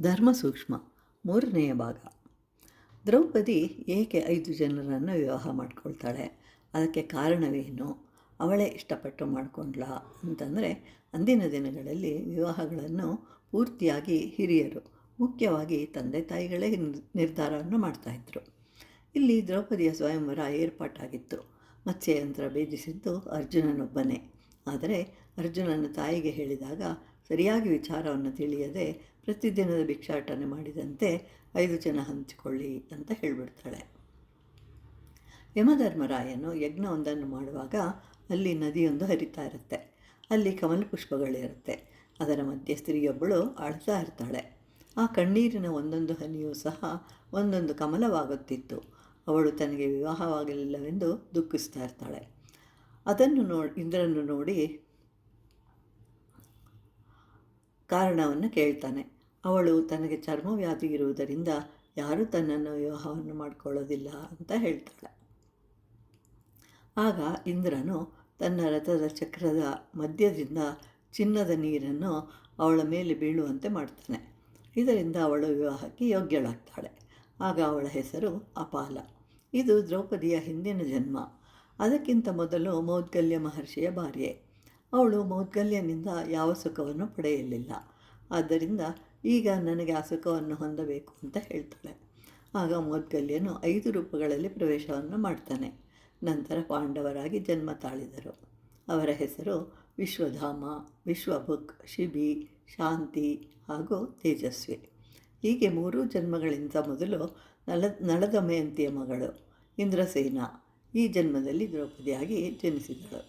ಧರ್ಮಸೂಕ್ಷ್ಮ ಮೂರನೆಯ ಭಾಗ. ದ್ರೌಪದಿ ಏಕೆ 5 ಜನರನ್ನು ವಿವಾಹ ಮಾಡಿಕೊಳ್ತಾಳೆ? ಅದಕ್ಕೆ ಕಾರಣವೇನು? ಅವಳೇ ಇಷ್ಟಪಟ್ಟು ಮಾಡಿಕೊಂಡ್ಲ ಅಂತಂದರೆ, ಅಂದಿನ ದಿನಗಳಲ್ಲಿ ವಿವಾಹಗಳನ್ನು ಪೂರ್ತಿಯಾಗಿ ಹಿರಿಯರು, ಮುಖ್ಯವಾಗಿ ತಂದೆ ತಾಯಿಗಳೇ ನಿರ್ಧಾರವನ್ನು ಮಾಡ್ತಾಯಿದ್ರು. ಇಲ್ಲಿ ದ್ರೌಪದಿಯ ಸ್ವಯಂವರ ಏರ್ಪಾಟಾಗಿತ್ತು. ಮತ್ಸ್ಯಯಂತ್ರ ಭೇದಿಸಿದ್ದು ಅರ್ಜುನನೊಬ್ಬನೇ. ಆದರೆ ಅರ್ಜುನನ ತಾಯಿಗೆ ಹೇಳಿದಾಗ ಸರಿಯಾಗಿ ವಿಚಾರವನ್ನು ತಿಳಿಯದೆ ಪ್ರತಿದಿನದ ಭಿಕ್ಷಾಟನೆ ಮಾಡಿದಂತೆ 5 ಜನ ಹಂಚಿಕೊಳ್ಳಿ ಅಂತ ಹೇಳಿಬಿಡ್ತಾಳೆ. ಯಮಧರ್ಮರಾಯನು ಯಜ್ಞವೊಂದನ್ನು ಮಾಡುವಾಗ ಅಲ್ಲಿ ನದಿಯೊಂದು ಹರಿತಾ ಇರುತ್ತೆ. ಅಲ್ಲಿ ಕಮಲ ಪುಷ್ಪಗಳಿರುತ್ತೆ. ಅದರ ಮಧ್ಯೆ ಸ್ತ್ರೀಯೊಬ್ಬಳು ಅಳ್ತಾ ಇರ್ತಾಳೆ. ಆ ಕಣ್ಣೀರಿನ ಒಂದೊಂದು ಹನಿಯೂ ಸಹ ಒಂದೊಂದು ಕಮಲವಾಗುತ್ತಿತ್ತು. ಅವಳು ತನಗೆ ವಿವಾಹವಾಗಲಿಲ್ಲವೆಂದು ದುಃಖಿಸ್ತಾ ಇರ್ತಾಳೆ. ಅದನ್ನು ಇಂದ್ರನು ನೋಡಿ ಕಾರಣವನ್ನು ಕೇಳ್ತಾನೆ. ಅವಳು ತನಗೆ ಚರ್ಮವ್ಯಾಧಿ ಇರುವುದರಿಂದ ಯಾರೂ ತನ್ನನ್ನು ವಿವಾಹವನ್ನು ಮಾಡಿಕೊಳ್ಳೋದಿಲ್ಲ ಅಂತ ಹೇಳ್ತಾಳೆ. ಆಗ ಇಂದ್ರನು ತನ್ನ ರಥದ ಚಕ್ರದ ಮಧ್ಯದಿಂದ ಚಿನ್ನದ ನೀರನ್ನು ಅವಳ ಮೇಲೆ ಬೀಳುವಂತೆ ಮಾಡ್ತಾನೆ. ಇದರಿಂದ ಅವಳು ವಿವಾಹಕ್ಕೆ ಯೋಗ್ಯಳಾಗ್ತಾಳೆ. ಆಗ ಅವಳ ಹೆಸರು ಅಪಾಲ. ಇದು ದ್ರೌಪದಿಯ ಹಿಂದಿನ ಜನ್ಮ. ಅದಕ್ಕಿಂತ ಮೊದಲು ಮೌದ್ಗಲ್ಯ ಮಹರ್ಷಿಯ ಭಾರ್ಯೆ. ಅವಳು ಮೌದ್ಗಲ್ಯನಿಂದ ಯಾವ ಸುಖವನ್ನು ಪಡೆಯಲಿಲ್ಲ. ಆದ್ದರಿಂದ ಈಗ ನನಗೆ ಆ ಸುಖವನ್ನು ಹೊಂದಬೇಕು ಅಂತ ಹೇಳ್ತಾಳೆ. ಆಗ ಮೌದ್ಗಲ್ಯನು 5 ರೂಪಗಳಲ್ಲಿ ಪ್ರವೇಶವನ್ನು ಮಾಡ್ತಾನೆ. ನಂತರ ಪಾಂಡವರಾಗಿ ಜನ್ಮ ತಾಳಿದರು. ಅವರ ಹೆಸರು ವಿಶ್ವಧಾಮ, ವಿಶ್ವಭುಕ್, ಶಿಬಿ, ಶಾಂತಿ ಹಾಗೂ ತೇಜಸ್ವಿ. ಹೀಗೆ 3 ಜನ್ಮಗಳಿಂದ ಮೊದಲು ನಳದಮಯಂತಿಯ ಮಗಳು ಇಂದ್ರಸೇನ ಈ ಜನ್ಮದಲ್ಲಿ ದ್ರೌಪದಿಯಾಗಿ ಜನಿಸಿದಳು.